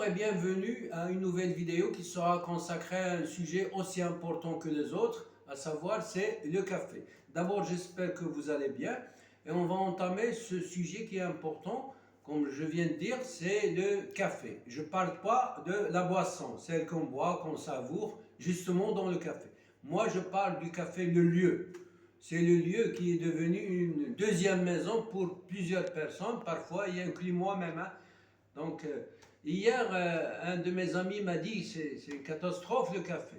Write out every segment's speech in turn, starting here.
Bonjour et bienvenue à une nouvelle vidéo qui sera consacrée à un sujet aussi important que les autres, à savoir c'est le café. D'abord j'espère que vous allez bien et on va entamer ce sujet qui est important, comme je viens de dire, c'est le café. Je ne parle pas de la boisson, celle qu'on boit, qu'on savoure, justement dans le café. Moi je parle du café, le lieu. C'est le lieu qui est devenu une deuxième maison pour plusieurs personnes, parfois y inclus moi-même, hein. Donc, hier, un de mes amis m'a dit c'est une catastrophe le café.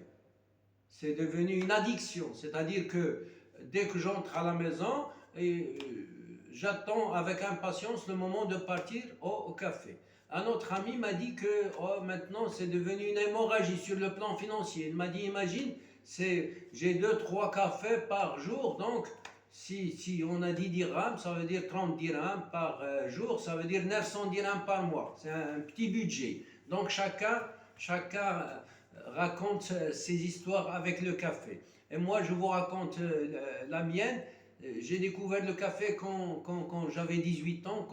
C'est devenu une addiction. C'est-à-dire que dès que j'entre à la maison, j'attends avec impatience le moment de partir au café. Un autre ami m'a dit que maintenant c'est devenu une hémorragie sur le plan financier. Il m'a dit imagine, j'ai 2-3 cafés par jour, donc si on a 10 dirhams, ça veut dire 30 dirhams par jour, ça veut dire 900 dirhams par mois. C'est un petit budget. Donc chacun raconte ses histoires avec le café. Et moi, je vous raconte la mienne. J'ai découvert le café quand j'avais 18 ans,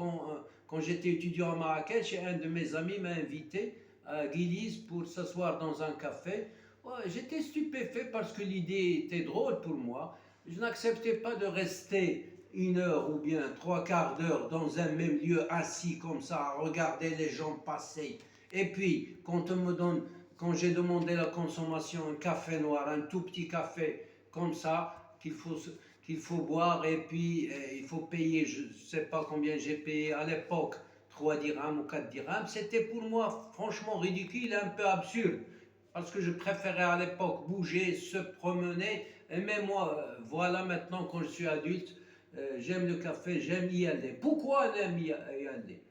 quand j'étais étudiant à Marrakech, et un de mes amis m'a invité à Guilise pour s'asseoir dans un café. Ouais, j'étais stupéfait parce que l'idée était drôle pour moi. Je n'acceptais pas de rester une heure ou bien 3/4 d'heure dans un même lieu assis comme ça à regarder les gens passer. Et puis, quand j'ai demandé la consommation, un café noir, un tout petit café comme ça, qu'il faut boire et puis il faut payer, je ne sais pas combien j'ai payé à l'époque, 3 dirhams ou 4 dirhams, c'était pour moi franchement ridicule et un peu absurde. Parce que je préférais à l'époque bouger, se promener. Et même moi, voilà maintenant quand je suis adulte, j'aime le café, j'aime y aller. Pourquoi on aime y aller?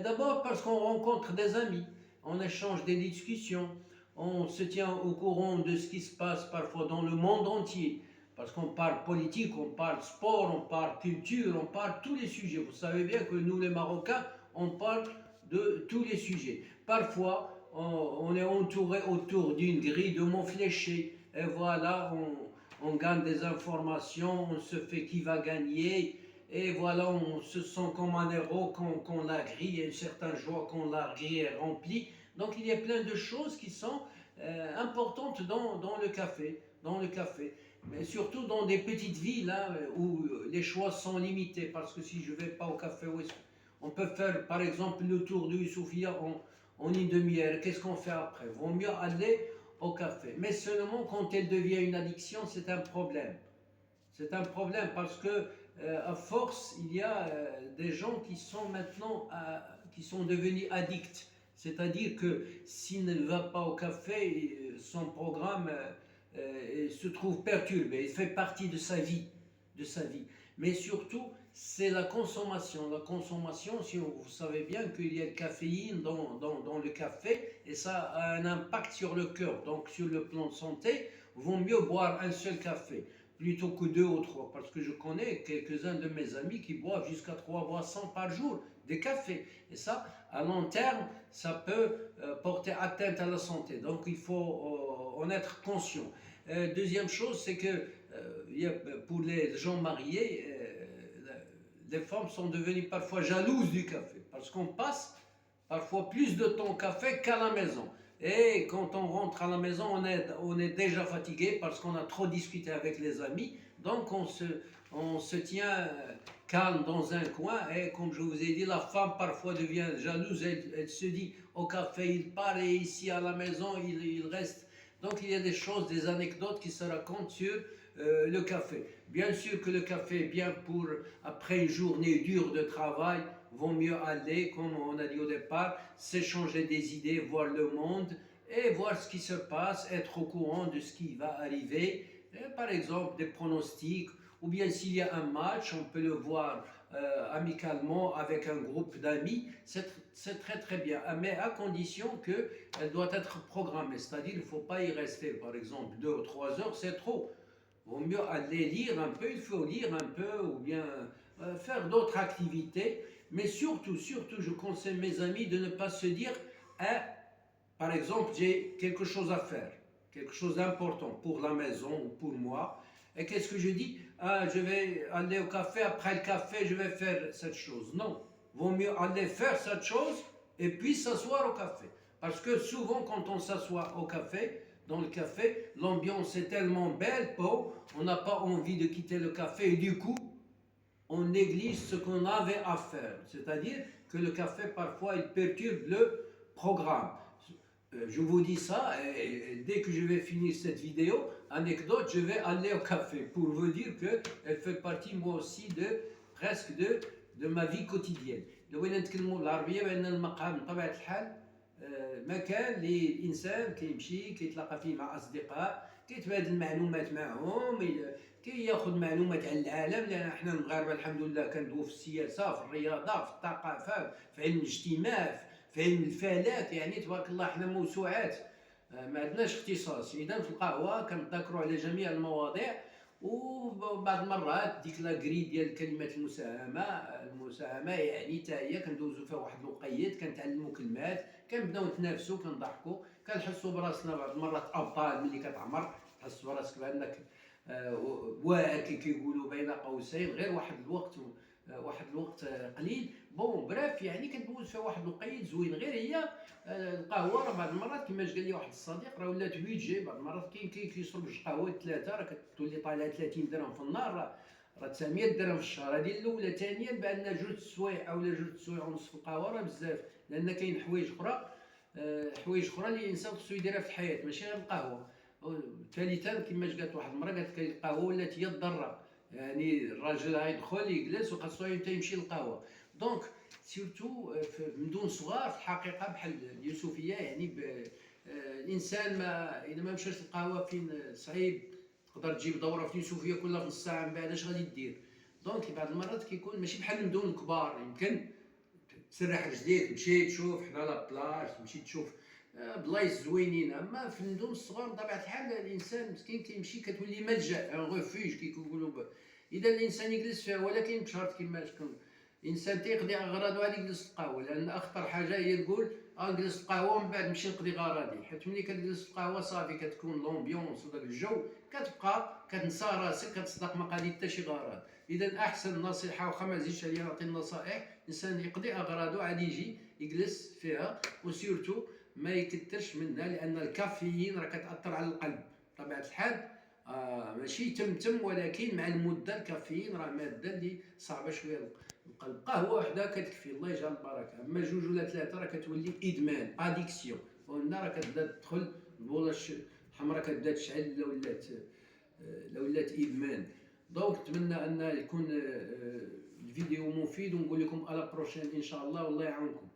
D'abord parce qu'on rencontre des amis, on échange des discussions, on se tient au courant de ce qui se passe parfois dans le monde entier. Parce qu'on parle politique, on parle sport, on parle culture, on parle tous les sujets. Vous savez bien que nous les Marocains, on parle de tous les sujets. Parfois, on est entouré autour d'une grille de mots fléchés. Et voilà, on gagne des informations, on se fait qui va gagner. Et voilà, on se sent comme un héros quand la grille, il y a une certaine joie quand la grille est remplie. Donc il y a plein de choses qui sont importantes dans le café. Dans le café. Mais surtout dans des petites villes hein, où les choix sont limités. Parce que si je ne vais pas au café, on peut faire par exemple le tour du Youssoufia en une demi-heure. Qu'est-ce qu'on fait après? Vaut mieux aller au café. Mais seulement quand elle devient une addiction, c'est un problème. C'est un problème parce que à force, il y a des gens qui sont maintenant qui sont devenus addicts. C'est-à-dire que s'il ne va pas au café, son programme se trouve perturbé. Il fait partie de sa vie, de sa vie. Mais surtout, c'est la consommation. La consommation, si vous savez bien qu'il y a le caféine dans le café et ça a un impact sur le cœur. Donc sur le plan de santé, vaut mieux boire un seul café plutôt que 2 ou 3, parce que je connais quelques-uns de mes amis qui boivent jusqu'à 3 boissons par jour de café. Et ça, à long terme, ça peut porter atteinte à la santé. Donc il faut en être conscient. Deuxième chose, c'est que pour les gens mariés, les femmes sont devenues parfois jalouses du café, parce qu'on passe parfois plus de temps au café qu'à la maison. Et quand on rentre à la maison, on est déjà fatigué parce qu'on a trop discuté avec les amis. Donc on se tient calme dans un coin. Et comme je vous ai dit, la femme parfois devient jalouse. Elle se dit au café, il part et ici à la maison, il reste. Donc il y a des choses, des anecdotes qui se racontent sur le café. Bien sûr que le café est bien pour, après une journée dure de travail, vaut mieux aller, comme on a dit au départ, s'échanger des idées, voir le monde et voir ce qui se passe, être au courant de ce qui va arriver. Et par exemple, des pronostics, ou bien s'il y a un match, on peut le voir amicalement avec un groupe d'amis, c'est très très bien, mais à condition qu'elle doit être programmée, c'est-à-dire il ne faut pas y rester, par exemple 2 ou 3 heures, c'est trop. Vaut mieux aller lire un peu, il faut lire un peu, ou bien faire d'autres activités, mais surtout, je conseille mes amis de ne pas se dire, hein, par exemple, j'ai quelque chose à faire, quelque chose d'important pour la maison ou pour moi. Et qu'est-ce que je dis? Ah, je vais aller au café, après le café, je vais faire cette chose. Non, vaut mieux aller faire cette chose et puis s'asseoir au café. Parce que souvent, quand on s'assoit au café, dans le café, l'ambiance est tellement belle, beau, on n'a pas envie de quitter le café et du coup, on néglige ce qu'on avait à faire. C'est-à-dire que le café, parfois, il perturbe le programme. Je vous dis ça, et dès que je vais finir cette vidéo, anecdote, je vais aller au café pour vous dire qu'elle fait partie, moi aussi, presque de ma vie quotidienne. لو نتكلموا العربية بأن المقام بطبيعة الحال مكان اللي الانسان كيمشي كيتلاقى فيه مع اصدقاء كيتبادل معلومات معهم كياخذ معلومات عن العالم لان احنا المغاربه الحمد لله كندويو في السياسه في الرياضه في الثقافه في علم الاجتماع في علم الفلك يعني تبارك الله احنا موسوعات ما عندناش اختصاص اذا في القهوه كنذكروا على جميع المواضيع وبعض المرات ديك لا كري ديال كلمات المساهمه يعني حتى هي كندوزو فيها واحد الوقيت كنتعلموا كلمات كنبداو نتنافسوا كنضحكوا كنحسوا براسنا بعض المرات ابطال ملي كتعمر تحس براسك بانك واعر كيقولوا بين قوسين غير واحد الوقت قليل بون بريف يعني كندوز فيها واحد الوقيت زوين غير هي القهوه راه بعض المرات كما قال لي واحد الصديق راه ولات بيدجي بعض المرات كاين كيشرب جوج قهوه ثلاثه راه كتولي طالعه 30 درهم في النهار راه 900 درهم في الشهر. هذه الاولى. ثانيا بان جوج سوايع اولا جوج سوايع ونص في القهوه راه بزاف لان كاين حوايج اخرى اللي الانسان خصو يديرها في الحياه ماشي غير القهوه. ثالثا كما قالت واحد المره قالت لك القهوه ولات هي الضره يعني الراجل غيدخل يجلس وخاصو يمشي للقهوه. دونك سيرتو من دون صغار في الحقيقه بحال اليوسفيه يعني الانسان ما اذا ما مشاش للقهوه فين صعيب تقدر تجيب دوره في اليوسفيه كلها في نص ساعه من بعد اش غادي دير. دونك بعض المرات كيكون ماشي بحال المدن الكبار يمكن تسرح رجليك تمشي تشوف حنا لا بلاج تمشي تشوف بلايص زوينين. اما في المدن الصغار بطبيعه الحال الانسان مسكين كيمشي كتولي ملجا ان ريفوج كيقولوا اذا الانسان يجلس فيها. ولكن بشرط كما شكون الانسان تيقضي اغراضه غادي يجلس في القهوه لان اخطر حاجه هي تقول نجلس في القهوه ومن بعد نمشي نقضي غراضي. حيت ملي كتجلس في القهوه صافي كتكون لومبيونس وداك الجو كتبقى كتنسى راسك كتصدق ما قادي حتى شي غرض. اذا احسن نصيحه واخا ما زيدش عليا نعطي النصائح الانسان يقضي اغراضه عاد يجي يجلس فيها وسيرتو ما يكثرش منها لان الكافيين راه كتاثر على القلب بطبيعه الحال. ماشي تمتم ولكن مع المده الكافيين راه ماده اللي صعبه شويه القلب. قهوه وحده كتكفي الله يجعل البركه. اما جوج ولا ثلاثه راه كتولي ادمان اديكسيون وهنا راه كتبدا تدخل البوله الحمراء كتبدا تشعل لو ولات ادمان. دونك نتمنى ان يكون الفيديو مفيد ونقول لكم على بروشين ان شاء الله والله يعاونكم.